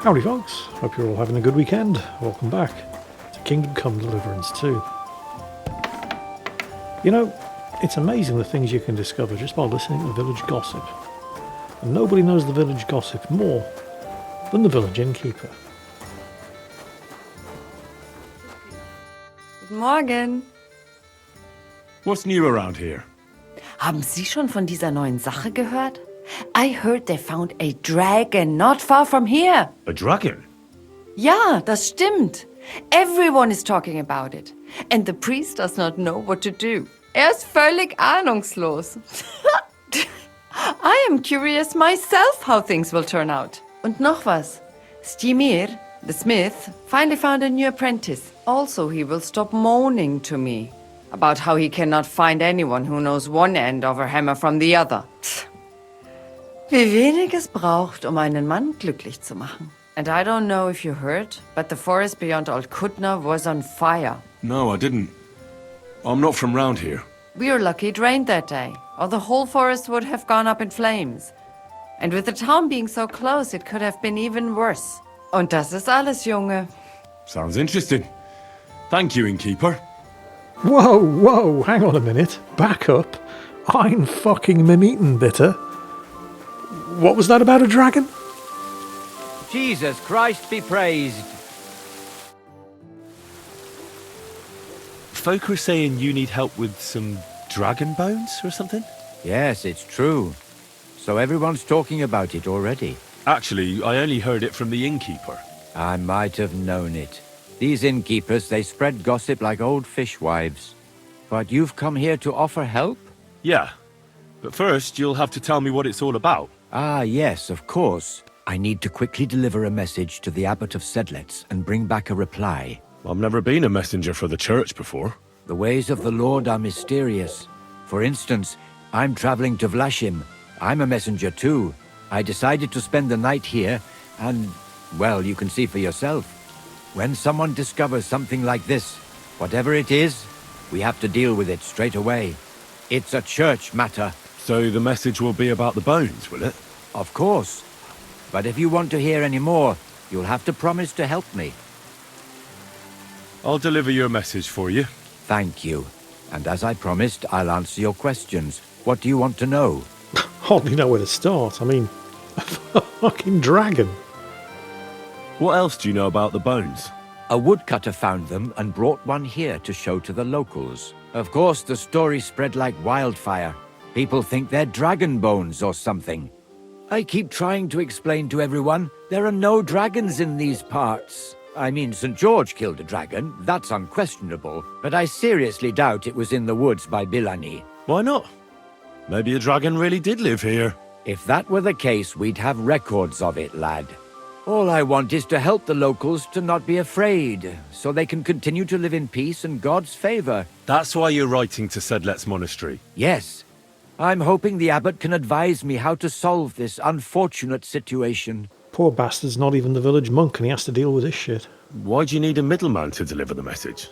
Howdy folks, hope you're all having a good weekend. Welcome back to Kingdom Come Deliverance 2. You know, it's amazing the things you can discover just by listening to village gossip. And nobody knows the village gossip more than the village innkeeper. Guten Morgen. What's new around here? Haben Sie schon von dieser neuen Sache gehört? I heard they found a dragon not far from here. A dragon? Ja, das stimmt. Everyone is talking about it. And the priest does not know what to do. Ist völlig ahnungslos. I am curious myself how things will turn out. Und noch was. Stymir, the smith, finally found a new apprentice. Also, he will stop moaning to me about how he cannot find anyone who knows one end of a hammer from the other. Wie wenig es braucht, einen Mann glücklich zu machen. And I don't know if you heard, but the forest beyond Old Kutna was on fire. No, I didn't. I'm not from round here. We are lucky it rained that day, or the whole forest would have gone up in flames. And with the town being so close, it could have been even worse. Und das ist alles, Junge. Sounds interesting. Thank you, innkeeper. Whoa, hang on a minute. Back up. I'm fucking Mimeten, bitter. What was that about a dragon? Jesus Christ be praised. Folk are saying you need help with some dragon bones or something? Yes, it's true. So everyone's talking about it already. Actually, I only heard it from the innkeeper. I might have known it. These innkeepers, they spread gossip like old fishwives. But you've come here to offer help? Yeah, but first you'll have to tell me what it's all about. Ah, yes, of course. I need to quickly deliver a message to the abbot of Sedlets and bring back a reply. I've never been a messenger for the church before. The ways of the Lord are mysterious. For instance, I'm traveling to Vlashim. I'm a messenger too. I decided to spend the night here, and, well, you can see for yourself. When someone discovers something like this, whatever it is, we have to deal with it straight away. It's a church matter. So the message will be about the bones, will it? Of course. But if you want to hear any more, you'll have to promise to help me. I'll deliver your message for you. Thank you. And as I promised, I'll answer your questions. What do you want to know? Hardly know where to start. I mean, a fucking dragon. What else do you know about the bones? A woodcutter found them and brought one here to show to the locals. Of course, the story spread like wildfire. People think they're dragon bones or something. I keep trying to explain to everyone there are no dragons in these parts. I mean, St. George killed a dragon, that's unquestionable, but I seriously doubt it was in the woods by Bilani. Why not? Maybe a dragon really did live here. If that were the case, we'd have records of it, lad. All I want is to help the locals to not be afraid, so they can continue to live in peace and God's favor. That's why you're writing to Sedlet's monastery. Yes. I'm hoping the abbot can advise me how to solve this unfortunate situation. Poor bastard's not even the village monk and he has to deal with this shit. Why do you need a middleman to deliver the message?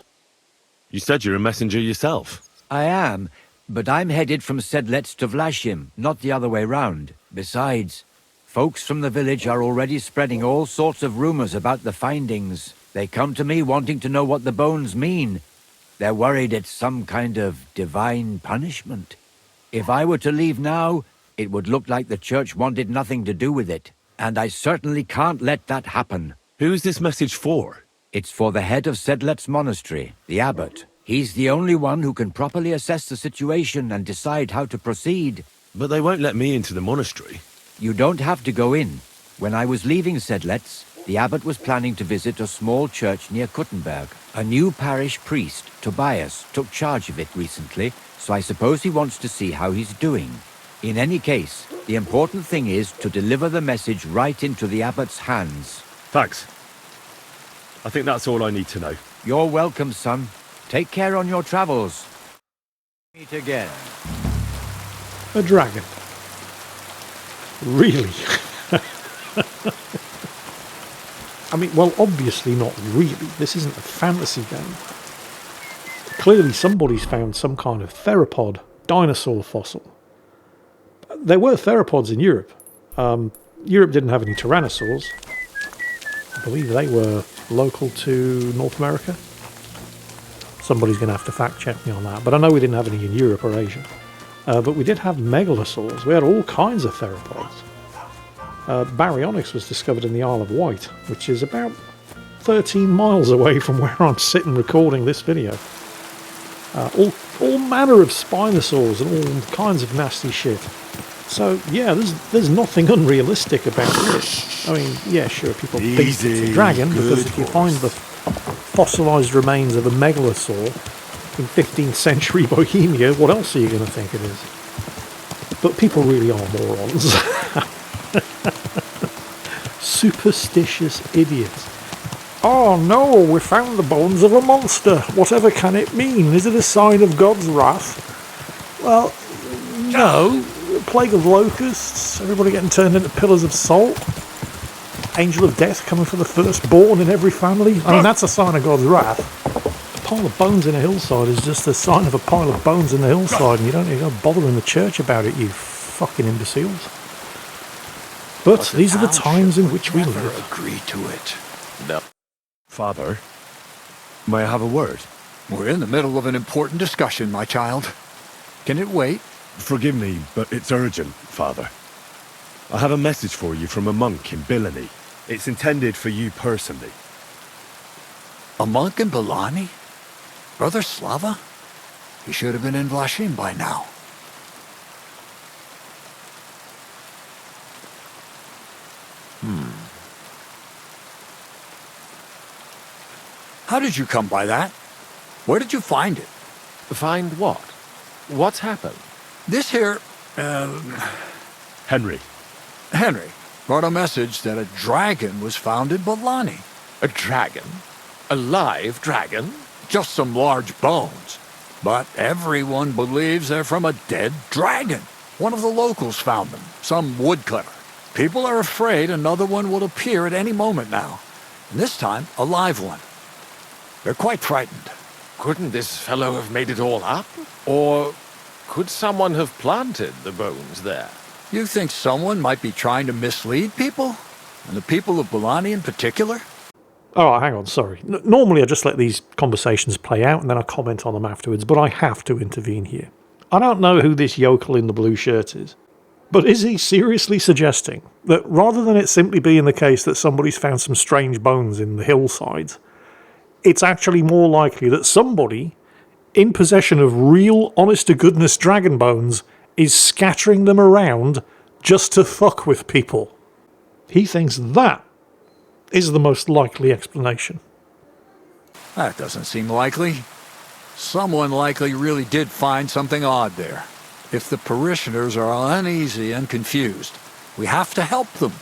You said you're a messenger yourself. I am, but I'm headed from Sedlets to Vlashim, not the other way round. Besides, folks from the village are already spreading all sorts of rumors about the findings. They come to me wanting to know what the bones mean. They're worried it's some kind of divine punishment. If I were to leave now, it would look like the church wanted nothing to do with it. And I certainly can't let that happen. Who's this message for? It's for the head of Sedlet's monastery, the abbot. He's the only one who can properly assess the situation and decide how to proceed. But they won't let me into the monastery. You don't have to go in. When I was leaving Sedlets, the abbot was planning to visit a small church near Kuttenberg. A new parish priest, Tobias, took charge of it recently, so I suppose he wants to see how he's doing. In any case, the important thing is to deliver the message right into the abbot's hands. Thanks. I think that's all I need to know. You're welcome, son. Take care on your travels. Meet again. A dragon. Really? I mean, well, obviously not really. This isn't a fantasy game. Clearly somebody's found some kind of theropod dinosaur fossil. There were theropods in Europe. Europe didn't have any tyrannosaurs. believe they were local to North America. Somebody's going to have to fact check me on that, but I know we didn't have any in Europe or Asia. But we did have megalosaurs. We had all kinds of theropods. Baryonyx was discovered in the Isle of Wight, which is about 13 miles away from where I'm sitting recording this video. All manner of spinosaurs and all kinds of nasty shit. So yeah, there's nothing unrealistic about this. I mean, yeah, sure, people think it's a dragon, because if you find the fossilised remains of a megalosaur in 15th century Bohemia, what else are you going to think it is? But people really are morons. Superstitious idiots. Oh no, we found the bones of a monster. Whatever can it mean? Is it a sign of God's wrath? Well, no. Plague of locusts, everybody getting turned into pillars of salt. Angel of death coming for the firstborn in every family. I mean, that's a sign of God's wrath. A pile of bones in a hillside is just a sign of a pile of bones in the hillside, and you don't even bother in the church about it, you fucking imbeciles. But these are the times in which we live. Agree to it. No. Father, may I have a word? We're in the middle of an important discussion, my child. Can it wait? Forgive me, but it's urgent, Father. I have a message for you from a monk in Bilani. It's intended for you personally. A monk in Bilani? Brother Slava? He should have been in Vlashim by now. How did you come by that? Where did you find it? Find what? What's happened? This here, Henry. Henry, brought a message that a dragon was found in Bilani. A dragon? A live dragon? Just some large bones. But everyone believes they're from a dead dragon. One of the locals found them, some woodcutter. People are afraid another one will appear at any moment now. And this time, a live one. They're quite frightened. Couldn't this fellow have made it all up? Or could someone have planted the bones there? You think someone might be trying to mislead people? And the people of Bilani in particular? Oh, hang on, sorry. Normally I just let these conversations play out and then I comment on them afterwards, but I have to intervene here. I don't know who this yokel in the blue shirt is, but is he seriously suggesting that rather than it simply being the case that somebody's found some strange bones in the hillsides, it's actually more likely that somebody in possession of real, honest-to-goodness dragon bones is scattering them around just to fuck with people? He thinks that is the most likely explanation. That doesn't seem likely. Someone likely really did find something odd there. If the parishioners are uneasy and confused, we have to help them.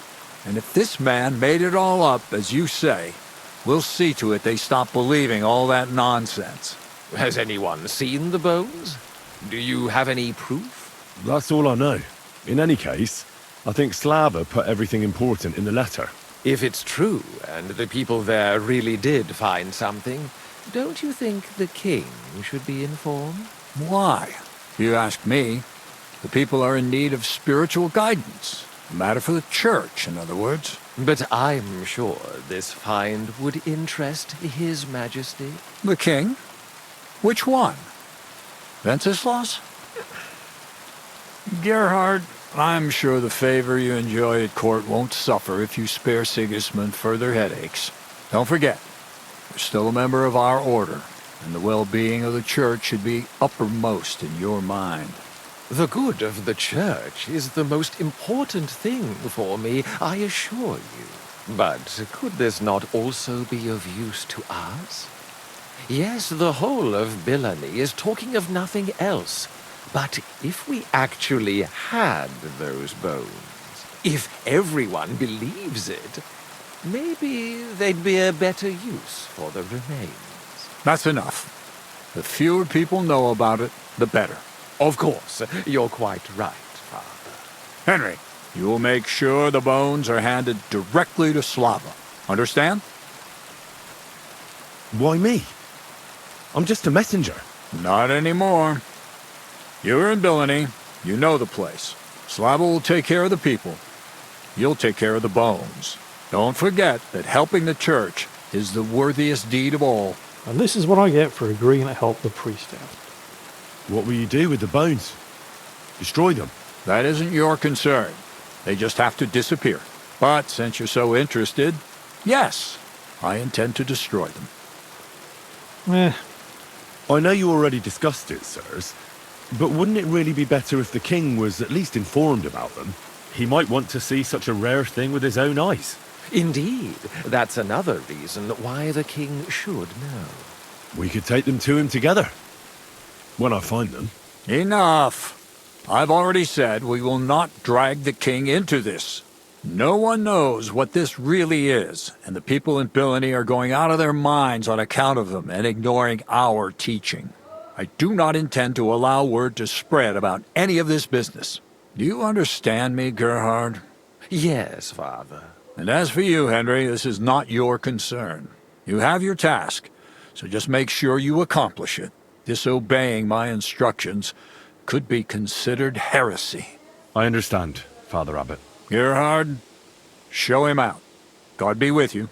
And if this man made it all up, as you say, we'll see to it they stop believing all that nonsense. Has anyone seen the bones? Do you have any proof? That's all I know. In any case, I think Slava put everything important in the letter. If it's true, and the people there really did find something, don't you think the king should be informed? Why? If you ask me, the people are in need of spiritual guidance. A matter for the church, in other words. But I'm sure this find would interest His Majesty. The king? Which one? Wenceslaus? Gerhard, I'm sure the favor you enjoy at court won't suffer if you spare Sigismund further headaches. Don't forget, you're still a member of our order, and the well-being of the church should be uppermost in your mind. The good of the church is the most important thing for me, I assure you. But could this not also be of use to us? Yes, the whole of Bilani is talking of nothing else. But if we actually had those bones, if everyone believes it, maybe they'd be a better use for the remains. That's enough. The fewer people know about it, the better. Of course, you're quite right, Father. Henry, you will make sure the bones are handed directly to Slava. Understand? Why me? I'm just a messenger. Not anymore. You're in Bilani. You know the place. Slava will take care of the people. You'll take care of the bones. Don't forget that helping the church is the worthiest deed of all. And this is what I get for agreeing to help the priest out. What will you do with the bones? Destroy them? That isn't your concern. They just have to disappear. But since you're so interested, yes, I intend to destroy them. Eh, I know you already discussed it, sirs, but wouldn't it really be better if the king was at least informed about them? He might want to see such a rare thing with his own eyes. Indeed, that's another reason why the king should know. We could take them to him together. When I find them. Enough! I've already said we will not drag the king into this. No one knows what this really is, and the people in Billany are going out of their minds on account of them and ignoring our teaching. I do not intend to allow word to spread about any of this business. Do you understand me, Gerhard? Yes, Father. And as for you, Henry, this is not your concern. You have your task, so just make sure you accomplish it. Disobeying my instructions could be considered heresy. I understand, Father Abbot. Gerhard, show him out. God be with you.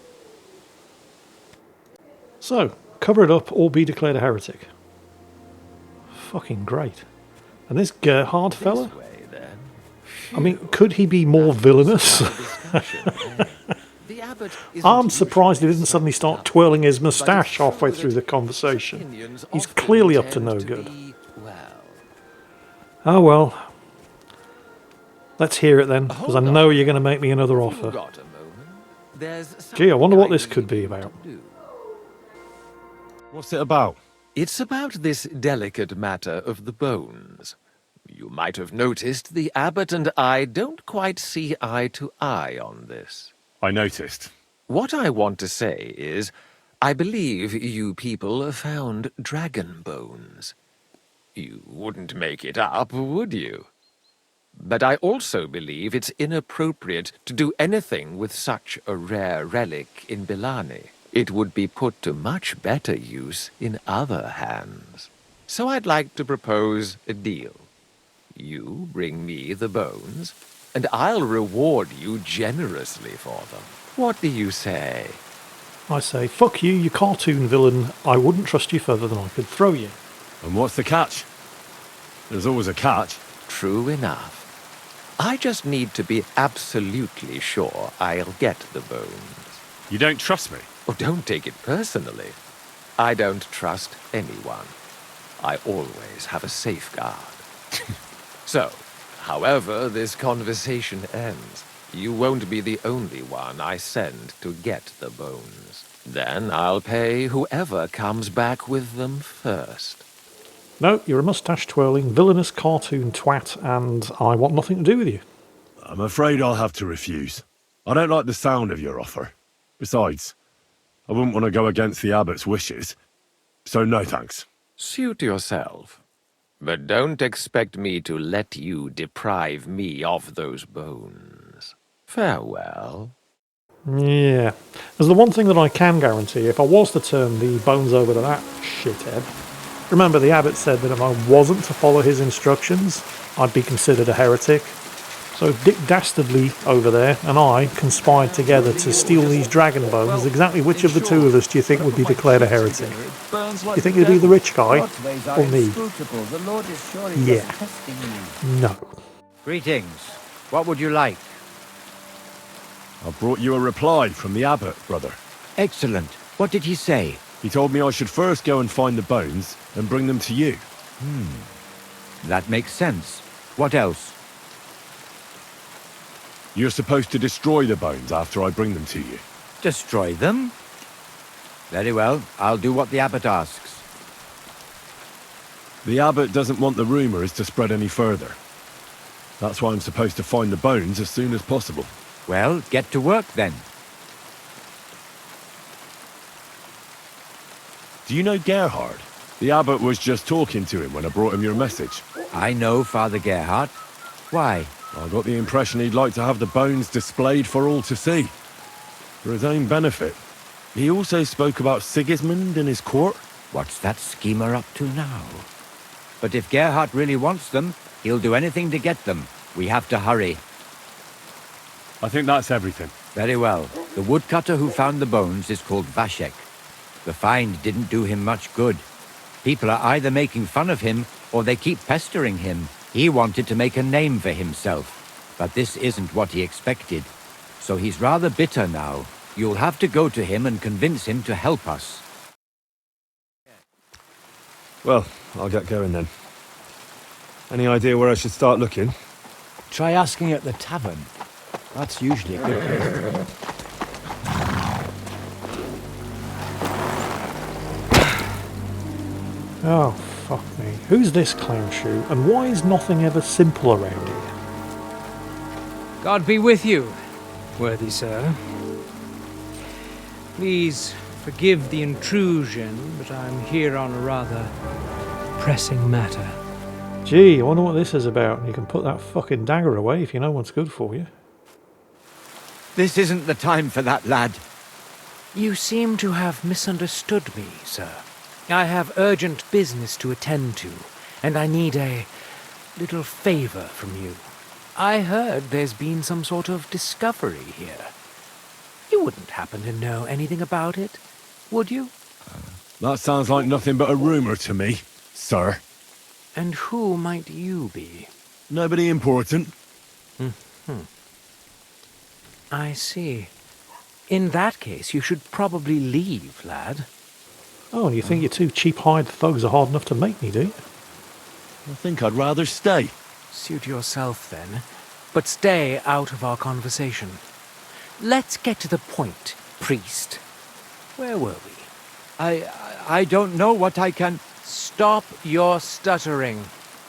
so, cover it up or be declared a heretic. Fucking great. And this Gerhard fella? This way, then. I mean, could he be more villainous? The abbot isn't I'm usually surprised he didn't so suddenly start tough, twirling his but it's moustache true halfway that through the his conversation. opinions He's often clearly up to tend no good. be, well, Oh well. Let's hear it then, because I hold know on. you're going to make me another You've offer. got a moment. There's Gee, I wonder what something this I could be need you about. to do. What's it about? It's about this delicate matter of the bones. You might have noticed the abbot and I don't quite see eye to eye on this. I noticed. What I want to say is, I believe you people found dragon bones. You wouldn't make it up, would you? But I also believe it's inappropriate to do anything with such a rare relic in Billany. It would be put to much better use in other hands. So I'd like to propose a deal. You bring me the bones, and I'll reward you generously for them. What do you say? I say, fuck you, you cartoon villain. I wouldn't trust you further than I could throw you. And what's the catch? There's always a catch. True enough. I just need to be absolutely sure I'll get the bones. You don't trust me? Oh, don't take it personally. I don't trust anyone. I always have a safeguard. So, however this conversation ends, you won't be the only one I send to get the bones. Then I'll pay whoever comes back with them first. No, you're a mustache-twirling, villainous cartoon twat, and I want nothing to do with you. I'm afraid I'll have to refuse. I don't like the sound of your offer. Besides, I wouldn't want to go against the abbot's wishes. So no thanks. Suit yourself. But don't expect me to let you deprive me of those bones. Farewell. Yeah. There's the one thing that I can guarantee. If I was to turn the bones over to that shithead, remember the abbot said that if I wasn't to follow his instructions, I'd be considered a heretic. So Dick Dastardly over there and I conspired together to steal these dragon bones. Exactly which of the two of us do you think would be declared a heretic? Do you think it'd be the rich guy or me? Yeah. No. Greetings. What would you like? I've brought you a reply from the abbot, brother. Excellent. What did he say? He told me I should first go and find the bones and bring them to you. That makes sense. What else? You're supposed to destroy the bones after I bring them to you. Destroy them? Very well. I'll do what the abbot asks. The abbot doesn't want the rumours to spread any further. That's why I'm supposed to find the bones as soon as possible. Well, get to work then. Do you know Gerhard? The abbot was just talking to him when I brought him your message. I know Father Gerhard. Why? I got the impression he'd like to have the bones displayed for all to see. For his own benefit. He also spoke about Sigismund in his court. What's that schemer up to now? But if Gerhard really wants them, he'll do anything to get them. We have to hurry. I think that's everything. Very well. The woodcutter who found the bones is called Vashek. The find didn't do him much good. People are either making fun of him, or they keep pestering him. He wanted to make a name for himself, but this isn't what he expected. So he's rather bitter now. You'll have to go to him and convince him to help us. Well, I'll get going then. Any idea where I should start looking? Try asking at the tavern. That's usually a good place. Oh, fuck me. Who's this clown shoe, and why is nothing ever simple around here? God be with you, worthy sir. Please forgive the intrusion, but I'm here on a rather pressing matter. Gee, I wonder what this is about. You can put that fucking dagger away if you know what's good for you. This isn't the time for that, lad. You seem to have misunderstood me, sir. I have urgent business to attend to, and I need a little favor from you. I heard there's been some sort of discovery here. You wouldn't happen to know anything about it, would you? That sounds like nothing but a rumour to me, sir. And who might you be? Nobody important. I see. In that case, you should probably leave, lad. Oh, and you think your two cheap-hide thugs are hard enough to make me, do you? I think I'd rather stay. Suit yourself, then. But stay out of our conversation. Let's get to the point, priest. Where were we? I don't know what I can... Stop your stuttering.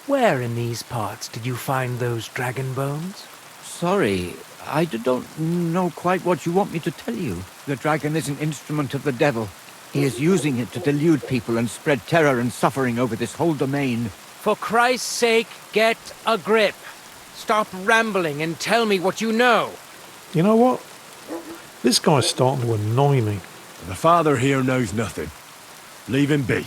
Where in these parts did you find those dragon bones? Sorry, I don't know quite what you want me to tell you. The dragon is an instrument of the devil. He is using it to delude people and spread terror and suffering over this whole domain. For Christ's sake, get a grip. Stop rambling and tell me what you know. You know what? This guy's starting to annoy me. The father here knows nothing. Leave him be.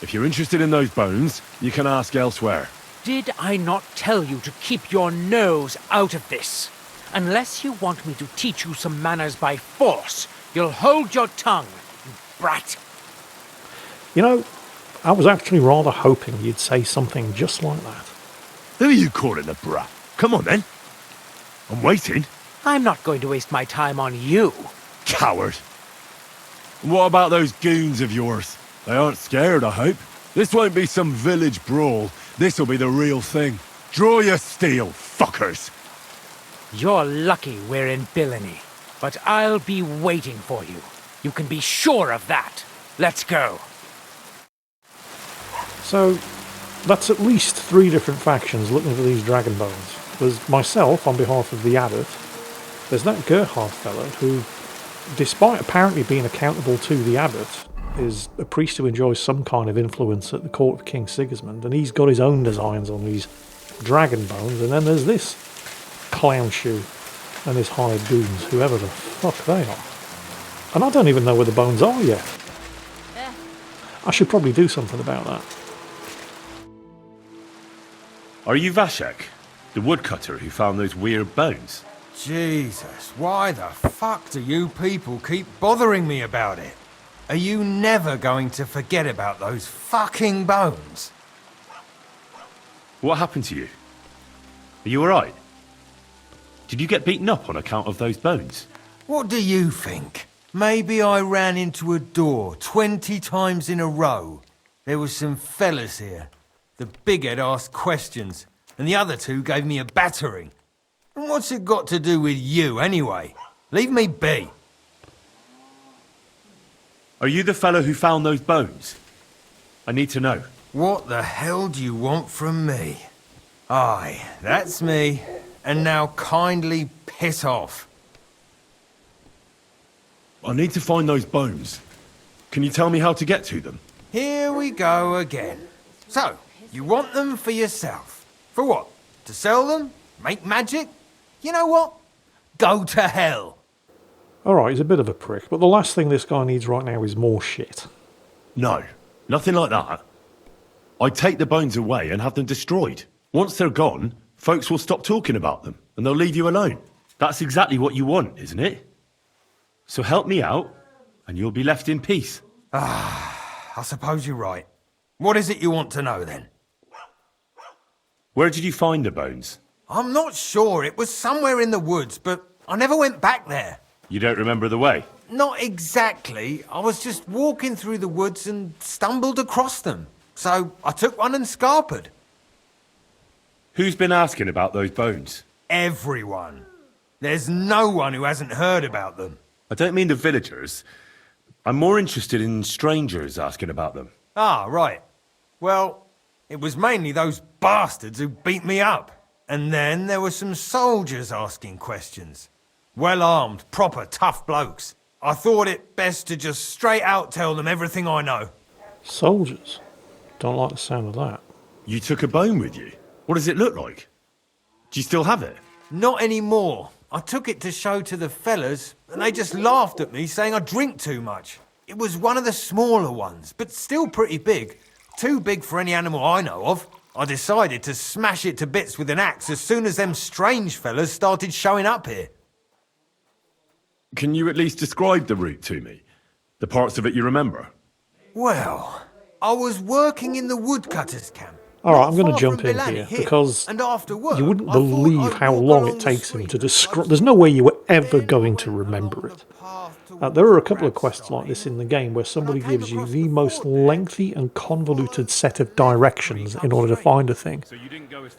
If you're interested in those bones, you can ask elsewhere. Did I not tell you to keep your nose out of this? Unless you want me to teach you some manners by force, you'll hold your tongue, you brat. You know, I was actually rather hoping you'd say something just like that. Who are you calling a brat? Come on then. I'm waiting. I'm not going to waste my time on you. Coward. And what about those goons of yours? They aren't scared, I hope. This won't be some village brawl. This'll be the real thing. Draw your steel, fuckers. You're lucky we're in Billany, but I'll be waiting for you. You can be sure of that. Let's go. So, that's at least 3 different factions looking for these dragon bones. There's myself on behalf of the abbot. There's that Gerhard fellow who, despite apparently being accountable to the abbot, is a priest who enjoys some kind of influence at the court of King Sigismund, and he's got his own designs on these dragon bones. And then there's this clown shoe and his hired goons, whoever the fuck they are. And I don't even know where the bones are yet. I should probably do something about that. Are you Vashek, the woodcutter who found those weird bones? Jesus, why the fuck do you people keep bothering me about it? Are you never going to forget about those fucking bones? What happened to you? Are you alright? Did you get beaten up on account of those bones? What do you think? Maybe I ran into a door 20 times in a row. There was some fellas here. The bighead asked questions, and the other 2 gave me a battering. And what's it got to do with you, anyway? Leave me be. Are you the fellow who found those bones? I need to know. What the hell do you want from me? Aye, that's me. And now kindly piss off. I need to find those bones. Can you tell me how to get to them? Here we go again. So, you want them for yourself. For what? To sell them? Make magic? You know what? Go to hell. Alright, he's a bit of a prick, but the last thing this guy needs right now is more shit. No, nothing like that. I'd take the bones away and have them destroyed. Once they're gone, folks will stop talking about them, and they'll leave you alone. That's exactly what you want, isn't it? So help me out, and you'll be left in peace. I suppose you're right. What is it you want to know, then? Where did you find the bones? I'm not sure. It was somewhere in the woods, but I never went back there. You don't remember the way? Not exactly. I was just walking through the woods and stumbled across them. So I took one and scarpered. Who's been asking about those bones? Everyone. There's no one who hasn't heard about them. I don't mean the villagers. I'm more interested in strangers asking about them. Ah, right. Well, it was mainly those bastards who beat me up. And then there were some soldiers asking questions. Well-armed, proper tough blokes. I thought it best to just straight out tell them everything I know. Soldiers? Don't like the sound of that. You took a bone with you? What does it look like? Do you still have it? Not anymore. I took it to show to the fellas, and they just laughed at me, saying I drink too much. It was one of the smaller ones, but still pretty big. Too big for any animal I know of. I decided to smash it to bits with an axe as soon as them strange fellas started showing up here. Can you at least describe the route to me? The parts of it you remember? Well, I was working in the woodcutters' camp. All right, I'm going to Not jump far in from here Bellany because and after work, you wouldn't I thought believe I'd how walk long along it the takes him street. to describe. There's no way you were ever going to remember it. There are a couple of quests like this in the game where somebody gives you the most lengthy and convoluted set of directions in order to find a thing,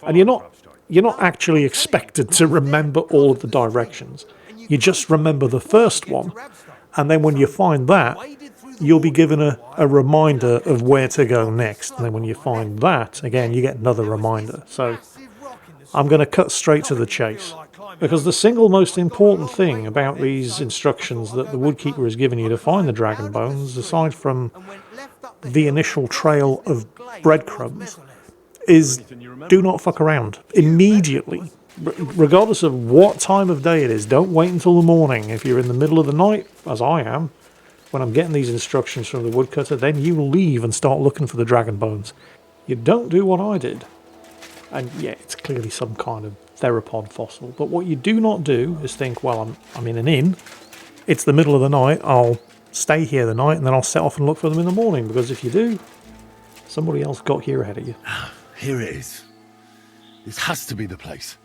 and you're not actually expected to remember all of the directions. You just remember the first one, and then when you find that, you'll be given a reminder of where to go next. And then when you find that, again, you get another reminder. So I'm going to cut straight to the chase. Because the single most important thing about these instructions that the Woodkeeper has given you to find the dragon bones, aside from the initial trail of breadcrumbs, is do not fuck around. Immediately. Regardless of what time of day it is, don't wait until the morning. If you're in the middle of the night, as I am, when I'm getting these instructions from the woodcutter, then you leave and start looking for the dragon bones. You don't do what I did. And yeah, it's clearly some kind of theropod fossil. But what you do not do is think, well, I'm in an inn. It's the middle of the night. I'll stay here the night and then I'll set off and look for them in the morning. Because if you do, somebody else got here ahead of you. Here it is. This has to be the place.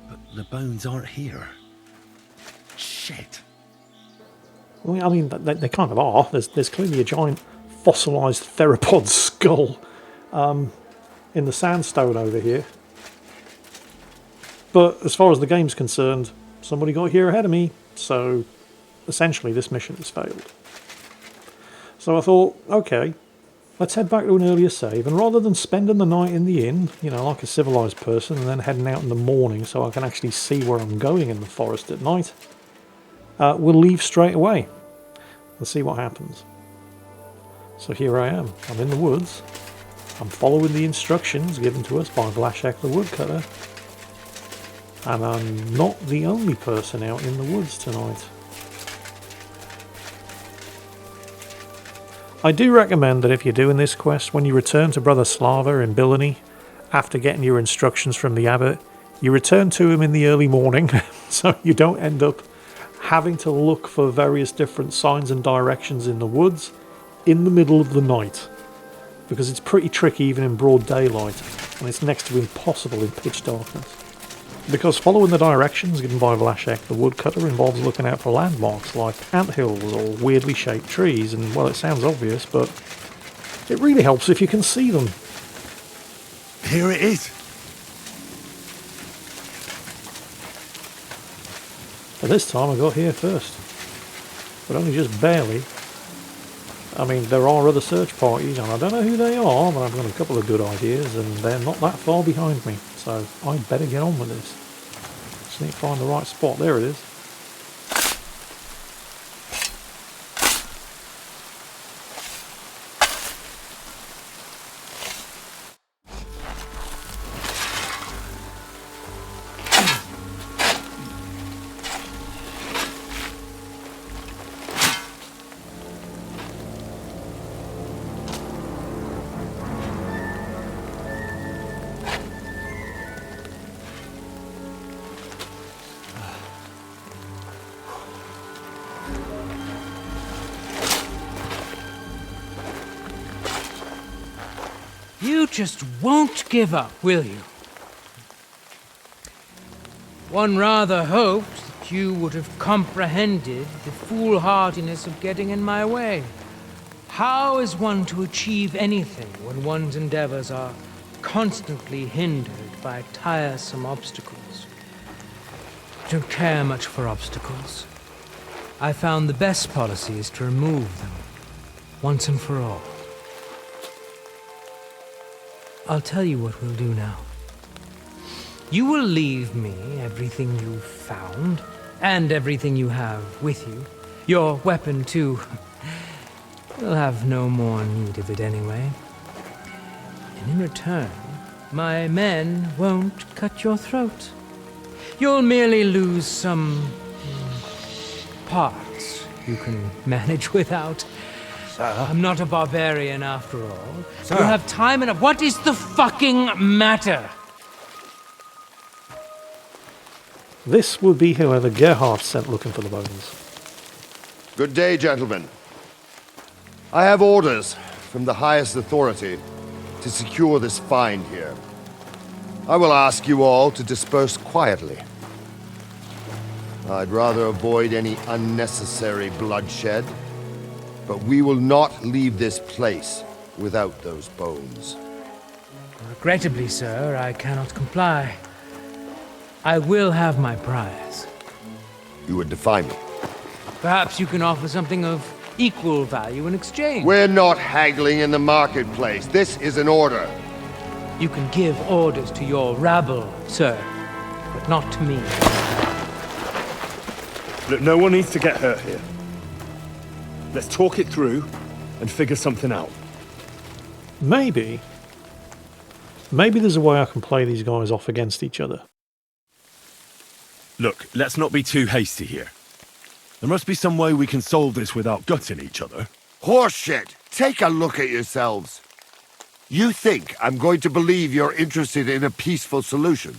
But the bones aren't here. Shit. Well, I mean, they kind of are. There's clearly a giant fossilised theropod skull in the sandstone over here. But as far as the game's concerned, somebody got here ahead of me, so essentially this mission has failed. So I thought, okay, let's head back to an earlier save, and rather than spending the night in the inn, you know, like a civilised person, and then heading out in the morning so I can actually see where I'm going in the forest at night, we'll leave straight away. Let's see what happens. So here I am. I'm in the woods. I'm following the instructions given to us by Vlashek the woodcutter. And I'm not the only person out in the woods tonight. I do recommend that if you're doing this quest, when you return to Brother Slava in Bellany, after getting your instructions from the abbot, you return to him in the early morning, so you don't end up having to look for various different signs and directions in the woods in the middle of the night, because it's pretty tricky even in broad daylight, and it's next to impossible in pitch darkness. Because following the directions given by Vlashek the woodcutter involves looking out for landmarks like anthills or weirdly shaped trees, and well, it sounds obvious, but it really helps if you can see them. Here it is. But this time I got here first, but only just barely. I mean, there are other search parties, and I don't know who they are, but I've got a couple of good ideas, and they're not that far behind me, so I'd better get on with this. Just need to find the right spot. There it is. You just won't give up, will you? One rather hoped that you would have comprehended the foolhardiness of getting in my way. How is one to achieve anything when one's endeavors are constantly hindered by tiresome obstacles? I don't care much for obstacles. I found the best policy is to remove them, once and for all. I'll tell you what we'll do now. You will leave me everything you've found, and everything you have with you. Your weapon, too. You'll have no more need of it anyway. And in return, my men won't cut your throat. You'll merely lose some parts you can manage without. Sir? I'm not a barbarian after all. Sir? You have time enough. What is the fucking matter? This will be whoever Gerhard sent looking for the bones. Good day, gentlemen. I have orders from the highest authority to secure this find here. I will ask you all to disperse quietly. I'd rather avoid any unnecessary bloodshed, but we will not leave this place without those bones. Regrettably, sir, I cannot comply. I will have my prize. You would defy me. Perhaps you can offer something of equal value in exchange. We're not haggling in the marketplace. This is an order. You can give orders to your rabble, sir, but not to me. Look, no one needs to get hurt here. Let's talk it through and figure something out. Maybe there's a way I can play these guys off against each other. Look, let's not be too hasty here. There must be some way we can solve this without gutting each other. Horseshit! Take a look at yourselves. You think I'm going to believe you're interested in a peaceful solution?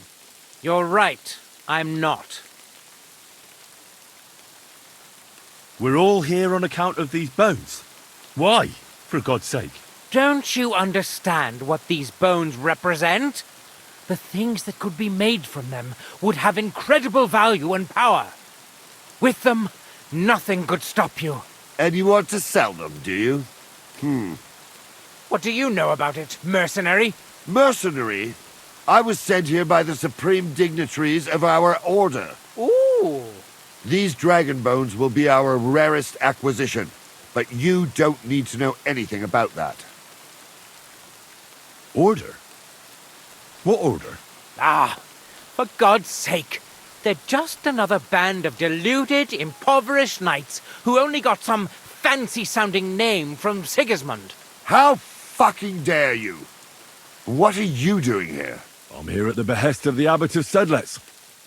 You're right. I'm not. We're all here on account of these bones. Why, for God's sake? Don't you understand what these bones represent? The things that could be made from them would have incredible value and power. With them, nothing could stop you. And you want to sell them, do you? What do you know about it, mercenary? Mercenary? I was sent here by the supreme dignitaries of our order. Ooh. These dragon bones will be our rarest acquisition, but you don't need to know anything about that. Order? What order? Ah, for God's sake. They're just another band of deluded, impoverished knights who only got some fancy-sounding name from Sigismund. How fucking dare you? What are you doing here? I'm here at the behest of the abbot of Sedlitz,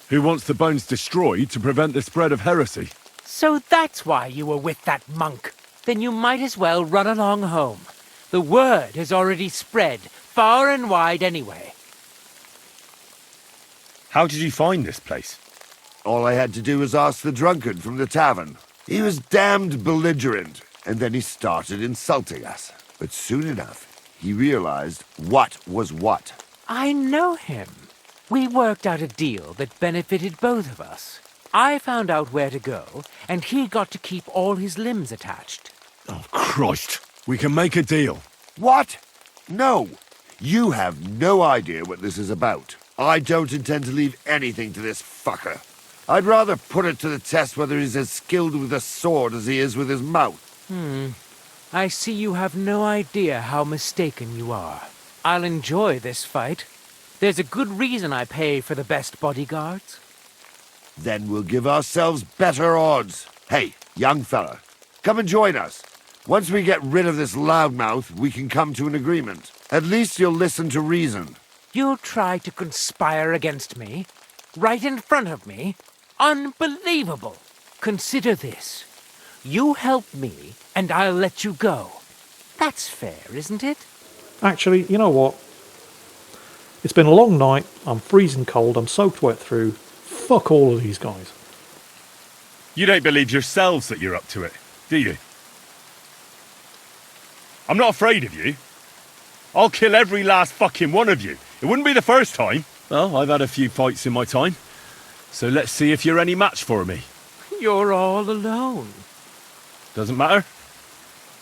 who wants the bones destroyed to prevent the spread of heresy. So that's why you were with that monk. Then you might as well run along home. The word has already spread far and wide anyway. How did you find this place? All I had to do was ask the drunkard from the tavern. He was damned belligerent, and then he started insulting us. But soon enough, he realized what was what. I know him. We worked out a deal that benefited both of us. I found out where to go, and he got to keep all his limbs attached. Oh, Christ. We can make a deal. What? No. You have no idea what this is about. I don't intend to leave anything to this fucker. I'd rather put it to the test whether he's as skilled with a sword as he is with his mouth. I see you have no idea how mistaken you are. I'll enjoy this fight. There's a good reason I pay for the best bodyguards. Then we'll give ourselves better odds. Hey, young fella, come and join us. Once we get rid of this loudmouth, we can come to an agreement. At least you'll listen to reason. You'll try to conspire against me? Right in front of me? Unbelievable! Consider this. You help me, and I'll let you go. That's fair, isn't it? Actually, you know what? It's been a long night. I'm freezing cold. I'm soaked wet through. Fuck all of these guys. You don't believe yourselves that you're up to it, do you? I'm not afraid of you. I'll kill every last fucking one of you. It wouldn't be the first time. Well, I've had a few fights in my time. So let's see if you're any match for me. You're all alone. Doesn't matter.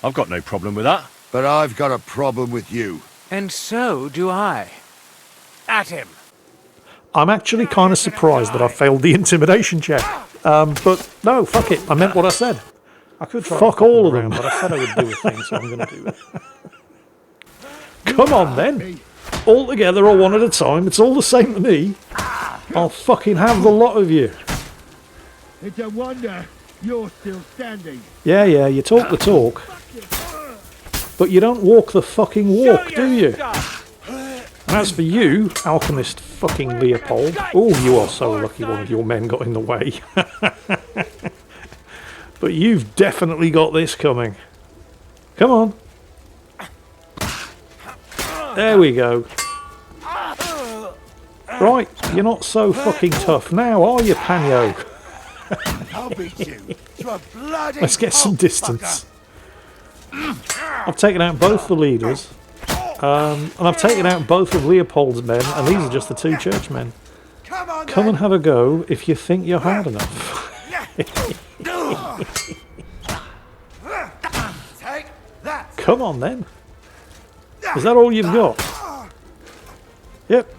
I've got no problem with that. But I've got a problem with you. And so do I. At him. I'm actually kind of surprised that I failed the intimidation check. But no, fuck it. I meant what I said. I could try Fuck all of them. But I said I would do a thing, so I'm going to do it. Come on then. All together or one at a time. It's all the same to me. I'll fucking have the lot of you. It's a wonder you're still standing. Yeah, you talk the talk. But you don't walk the fucking walk, do you? And as for you, alchemist fucking Leopold. Oh, you are so lucky one of your men got in the way. But you've definitely got this coming. Come on. There we go. Right, you're not so fucking tough now, are you, Panyo? I'll beat you to a bloody Let's get some distance. I've taken out both the leaders. And I've taken out both of Leopold's men, and these are just the two churchmen. Come and have a go if you think you're hard enough. Come on then. Is that all you've got? Yep.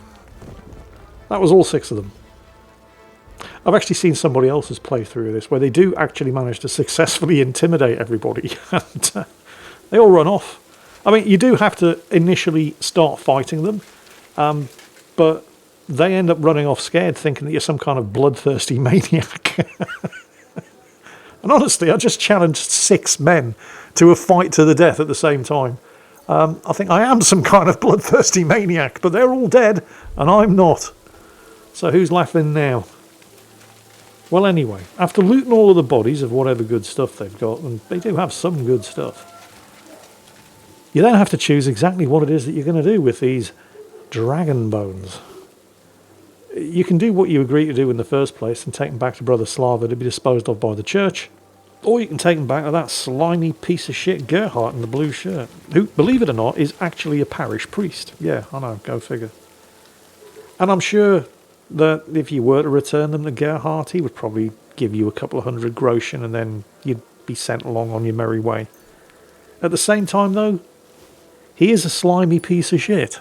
That was all 6 of them. I've actually seen somebody else's playthrough of this where they do actually manage to successfully intimidate everybody. And they all run off. I mean, you do have to initially start fighting them, but they end up running off scared, thinking that you're some kind of bloodthirsty maniac. And honestly, I just challenged 6 men to a fight to the death at the same time. I think I am some kind of bloodthirsty maniac, but they're all dead, and I'm not. So who's laughing now? Well, anyway, after looting all of the bodies of whatever good stuff they've got, and they do have some good stuff, you then have to choose exactly what it is that you're going to do with these dragon bones. You can do what you agreed to do in the first place and take them back to Brother Slava to be disposed of by the church, or you can take them back to that slimy piece of shit Gerhard in the blue shirt, who, believe it or not, is actually a parish priest. Yeah, I know, go figure. And I'm sure that if you were to return them to Gerhard, he would probably give you a couple of 100 groschen and then you'd be sent along on your merry way. At the same time, though, he is a slimy piece of shit.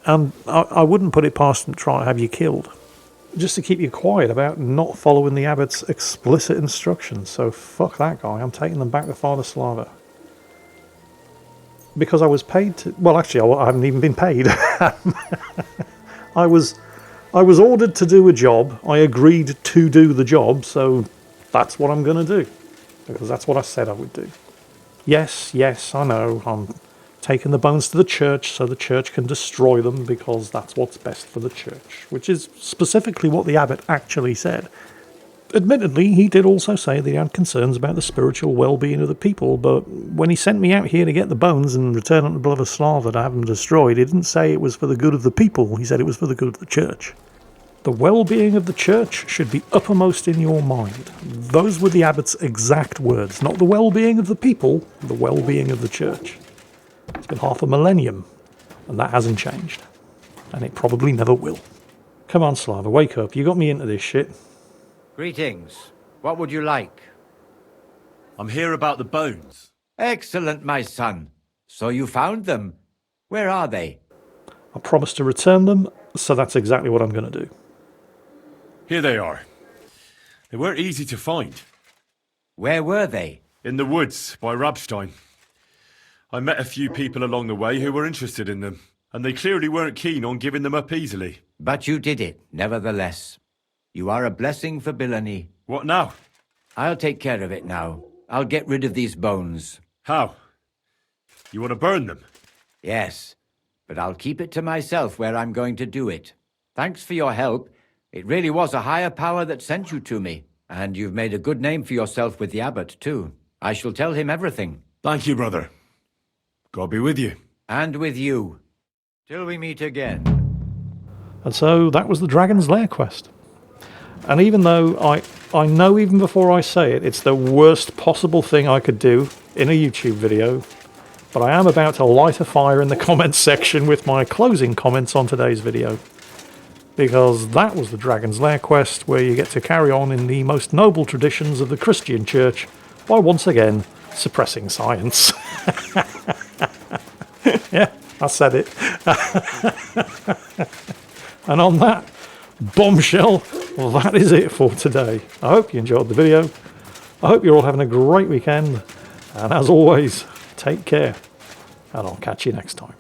And I wouldn't put it past him to try and have you killed, just to keep you quiet about not following the abbot's explicit instructions. So fuck that guy, I'm taking them back to Father Slava. Because I was paid to... Well, actually, I haven't even been paid. I was ordered to do a job. I agreed to do the job, so that's what I'm going to do. Because that's what I said I would do. Yes, I know. I'm taking the bones to the church so the church can destroy them because that's what's best for the church. Which is specifically what the abbot actually said. Admittedly, he did also say that he had concerns about the spiritual well-being of the people, but when he sent me out here to get the bones and return them to Brother Slava to have them destroyed, he didn't say it was for the good of the people, he said it was for the good of the church. The well-being of the church should be uppermost in your mind. Those were the abbot's exact words. Not the well-being of the people, the well-being of the church. It's been half a millennium, and that hasn't changed. And it probably never will. Come on, Slava, wake up. You got me into this shit. Greetings. What would you like? I'm here about the bones. Excellent, my son. So you found them. Where are they? I promised to return them, so that's exactly what I'm going to do. Here they are. They weren't easy to find. Where were they? In the woods by Rabstein. I met a few people along the way who were interested in them, and they clearly weren't keen on giving them up easily. But you did it, nevertheless. You are a blessing for Billany. What now? I'll take care of it now. I'll get rid of these bones. How? You want to burn them? Yes, but I'll keep it to myself where I'm going to do it. Thanks for your help. It really was a higher power that sent you to me. And you've made a good name for yourself with the abbot, too. I shall tell him everything. Thank you, brother. God be with you. And with you. Till we meet again. And so that was the Dragon's Lair quest. And even though I know even before I say it, it's the worst possible thing I could do in a YouTube video, But I am about to light a fire in the comments section with my closing comments on today's video. Because that was the Dragon's Lair quest, where you get to carry on in the most noble traditions of the Christian Church by once again suppressing science. Yeah, I said it. And on that bombshell, well, that is it for today. I hope you enjoyed the video. I hope you're all having a great weekend. And as always, take care. And I'll catch you next time.